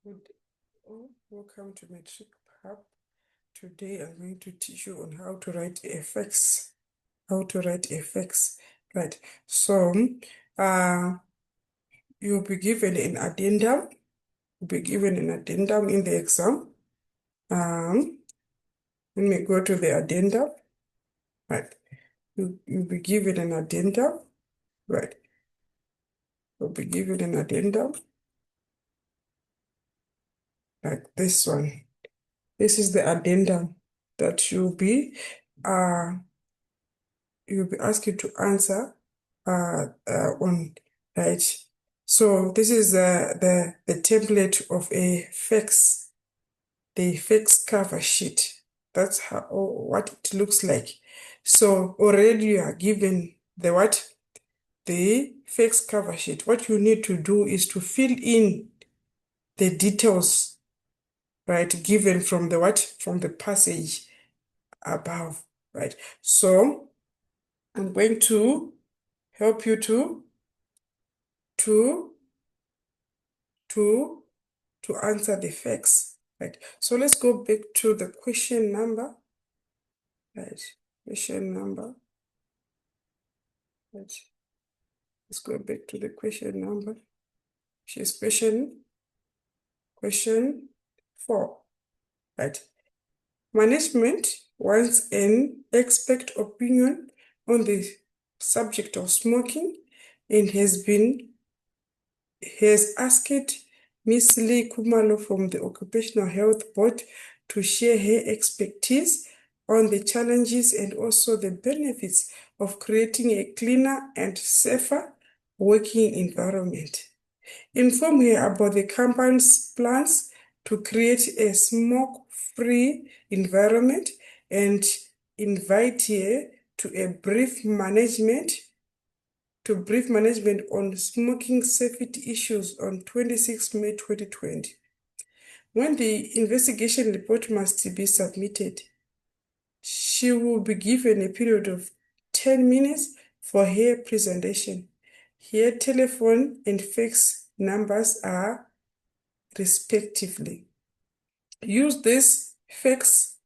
Welcome to Metric Hub. Today I'm going to teach you on how to write effects. Right. So you'll be given an addendum. You'll be given an addendum in the exam. Let me go to the addendum. Right. You'll be given an addendum. Right. You'll be given an addendum like this one. This is the addendum that you'll be asked to answer on, right? So this is the template of a FAQs, the FAQs cover sheet. That's how what it looks like. So already you are given the what? The FAQs cover sheet. What you need to do is to fill in the details, right, given from the what? From the passage above, right? So I'm going to help you to answer the facts, right? So let's go back to the question number, right? Question number, right? Let's go back to the question number, which is question 4, right? Management wants an expert opinion on the subject of smoking and has asked Ms. Lee Khumalo from the Occupational Health Board to share her expertise on the challenges and also the benefits of creating a cleaner and safer working environment. Inform her about the company's plans to create a smoke-free environment and invite her to a brief management on smoking safety issues on 26 May 2020. When the investigation report must be submitted, she will be given a period of 10 minutes for her presentation. Her telephone and fax numbers are respectively. Use this fax,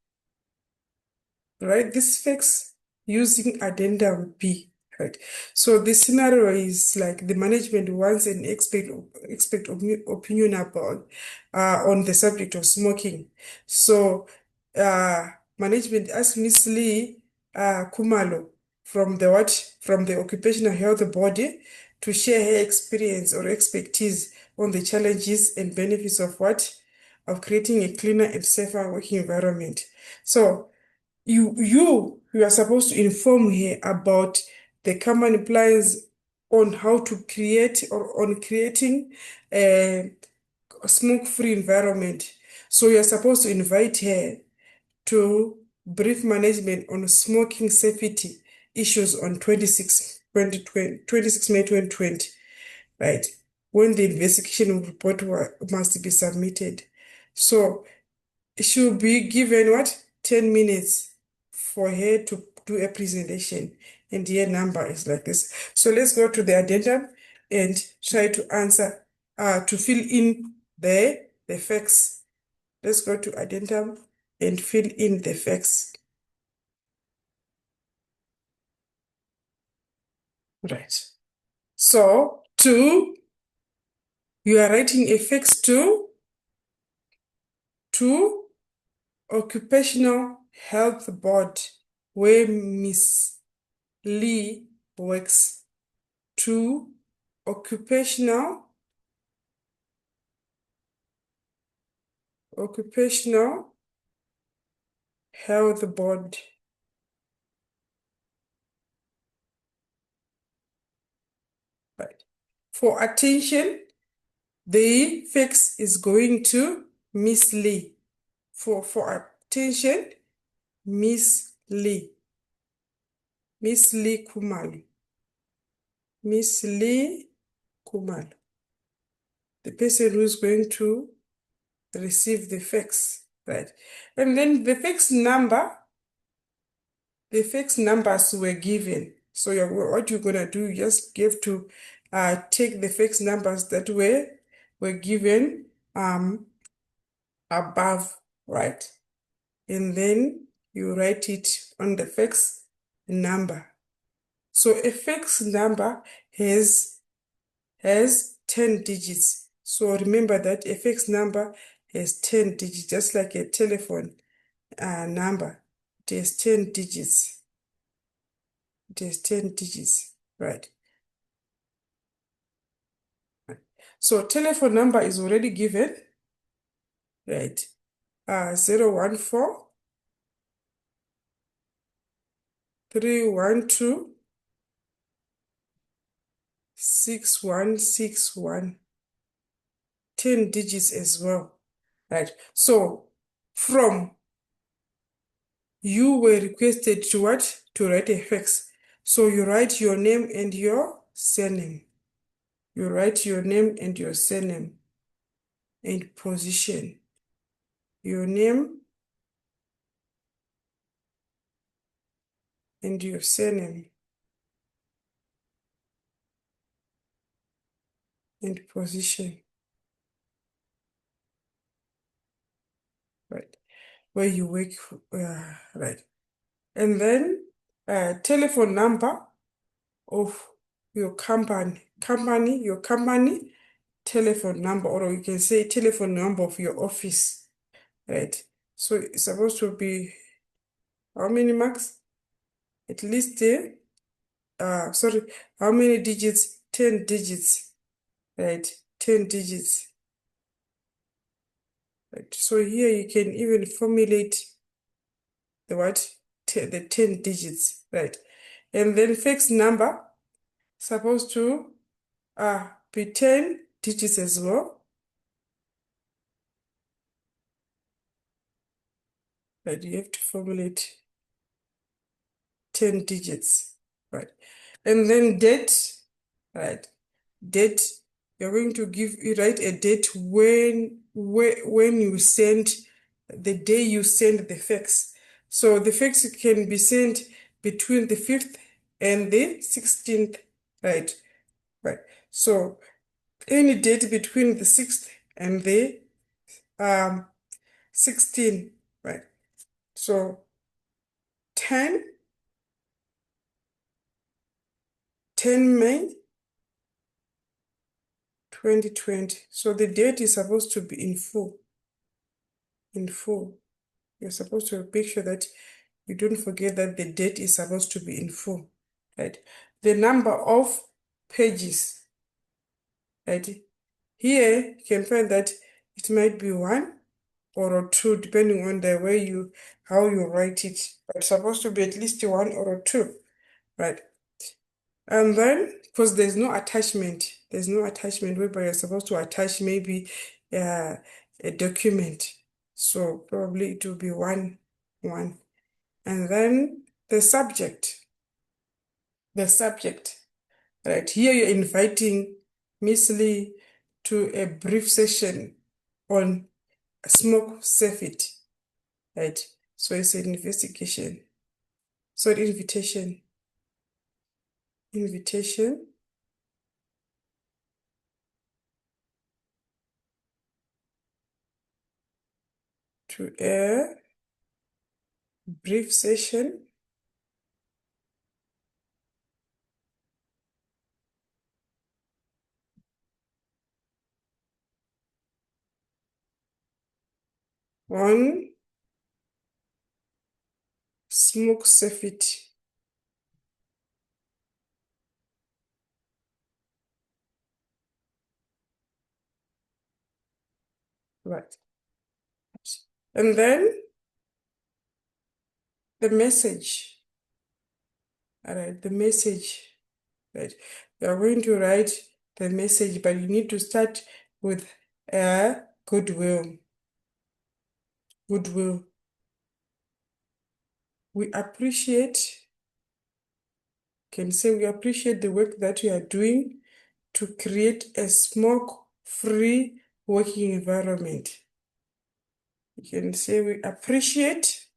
write this fax using addendum B. Right. So the scenario is like the management wants an expert opinion about on the subject of smoking. So management asked Ms. Lee Khumalo from the Occupational Health Body to share her experience or expertise on the challenges and benefits of of creating a cleaner and safer working environment. So you are supposed to inform her about the company plans on how to create or on creating a smoke-free environment. So you're supposed to invite her to brief management on smoking safety issues on 26 May 2020, right? When the investigation report must be submitted. So she'll be given 10 minutes for her to do a presentation, and her number is like this. So let's go to the addendum and try to answer, to fill in the facts. Let's go to addendum and fill in the facts. Right. So you are writing a fax to Occupational Health Board, where Miss Lee works, to Occupational Health Board. Right. For attention, the fax is going to Miss Lee. For attention, Miss Lee Khumalo. Miss Lee Khumalo. The person who is going to receive the fax, right? And then the fax numbers were given. So what you're gonna do, you just to take the fax numbers that were given above, right? And then you write it on the fax number. So a fax number has 10 digits. So remember that a fax number has 10 digits, just like a telephone number. It has 10 digits. It has 10 digits, right? So telephone number is already given, right? 014 312 6161. 10 digits as well, right? So from you were requested to what? To write a fax. So you write your name and your surname. You write your name and your surname and position. Your name and your surname and position, right? Where you work, right? And then telephone number of your your company telephone number, or you can say telephone number of your office, right? So it's supposed to be how many marks? At least, sorry, how many digits? 10 digits, right? 10 digits, right? So here you can even formulate the what? The 10 digits, right? And then fax number, supposed to be 10 digits as well, right? You have to formulate 10 digits, right? And then date, right? Date, you're going to you write a date when you send, the day you send the fax. So the fax can be sent between the 5th and the 16th, right? Right. So any date between the 6th and the 16th, right? So 10, 10 May 2020. So the date is supposed to be in full. In full. You're supposed to make sure that you don't forget that the date is supposed to be in full, right? The number of pages, right? Here you can find that it might be one or two, depending on the way how you write it. But it's supposed to be at least one or two, right? And then, because there's no attachment whereby you're supposed to attach maybe a document. So probably it will be one. And then the subject, right? Here you're inviting Miss Lee to a brief session on smoke safety, right? So it's an investigation. So invitation to a brief session on smoke safety. Right. And then the message. All right, the message. Right. You are going to write the message, but you need to start with goodwill. Goodwill. We appreciate, can say we appreciate the work that you are doing to create a smoke-free working environment. You can say we appreciate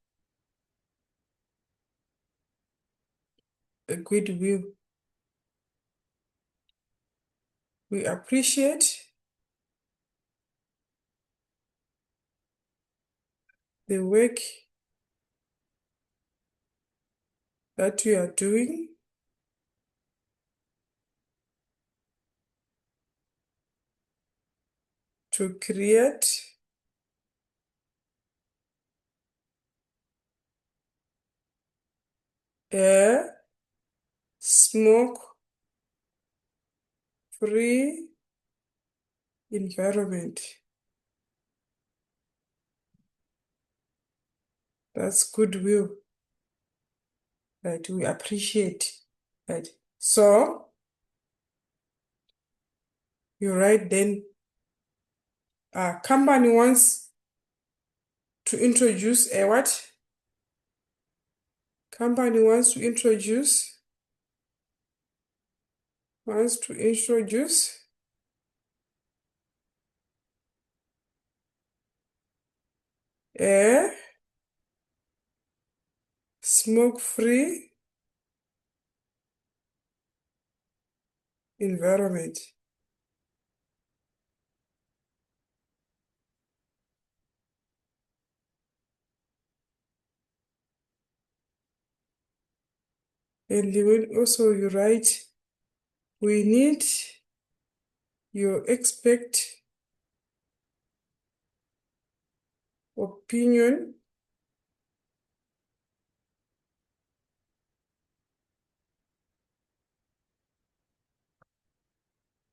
the goodwill. We appreciate the work that you are doing to create a smoke-free environment. That's goodwill, right? We appreciate, right? So you write then, company wants to introduce a what? Company wants to introduce a smoke-free environment. And then also you write, we need your expert opinion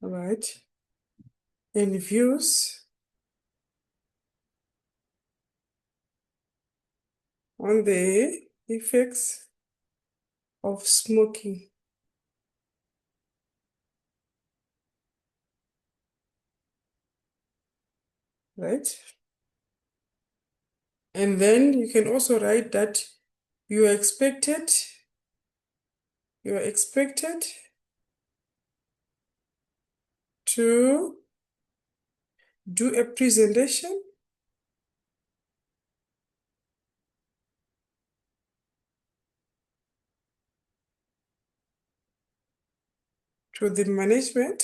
right, and views on the effects of smoking. Right? And then you can also write that you are expected to do a presentation to the management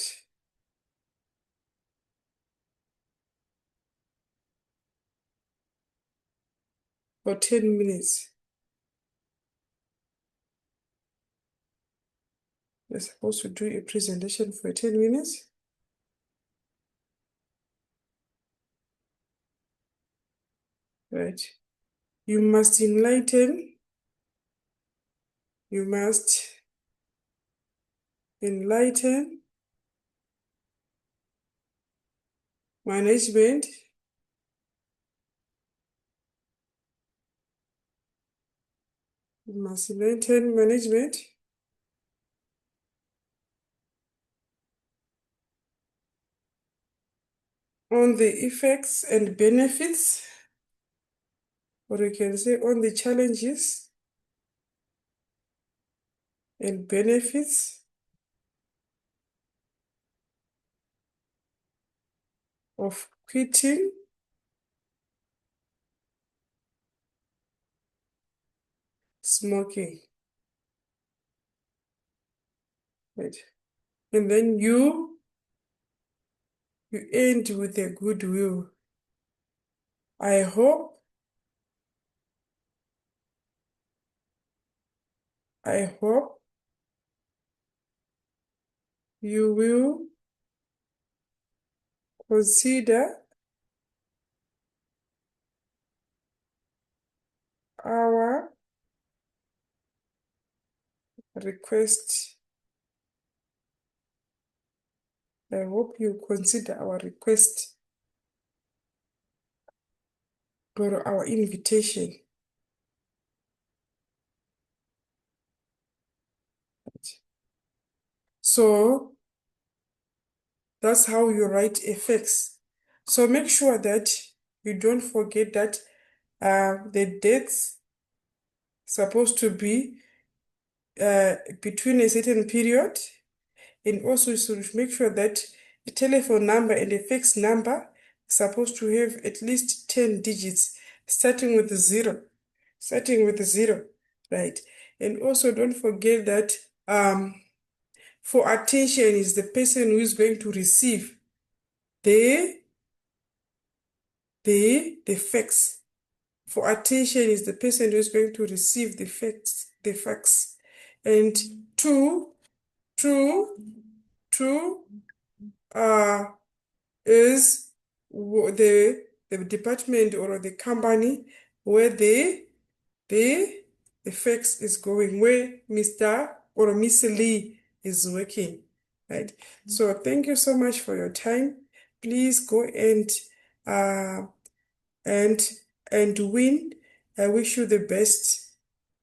for 10 minutes. You're supposed to do a presentation for 10 minutes. Right? You must enlighten management on the effects and benefits, or you can say on the challenges and benefits of quitting smoking. Right? And then you end with a goodwill. I hope you will consider our request. I hope you consider our request or our invitation. So that's how you write effects. So make sure that you don't forget that the dates supposed to be between a certain period, and also you should make sure that the telephone number and the fax number is supposed to have at least 10 digits, starting with zero, right? And also don't forget that for attention is the person who is going to receive the fax. for attention is the person who is going to receive the facts. And two is the department or the company where the facts is going, where Mr. or Miss Lee is working, right? So thank you so much for your time. Please go and win. I wish you the best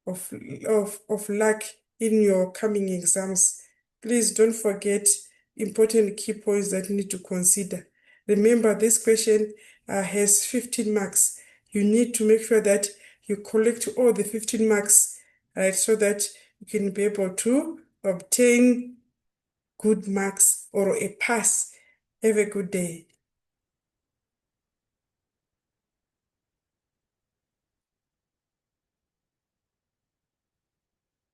of luck in your coming exams. Please don't forget important key points that you need to consider. Remember, this question has 15 marks. You need to make sure that you collect all the 15 marks, right, so that you can be able to obtain good marks or a pass. Have a good day.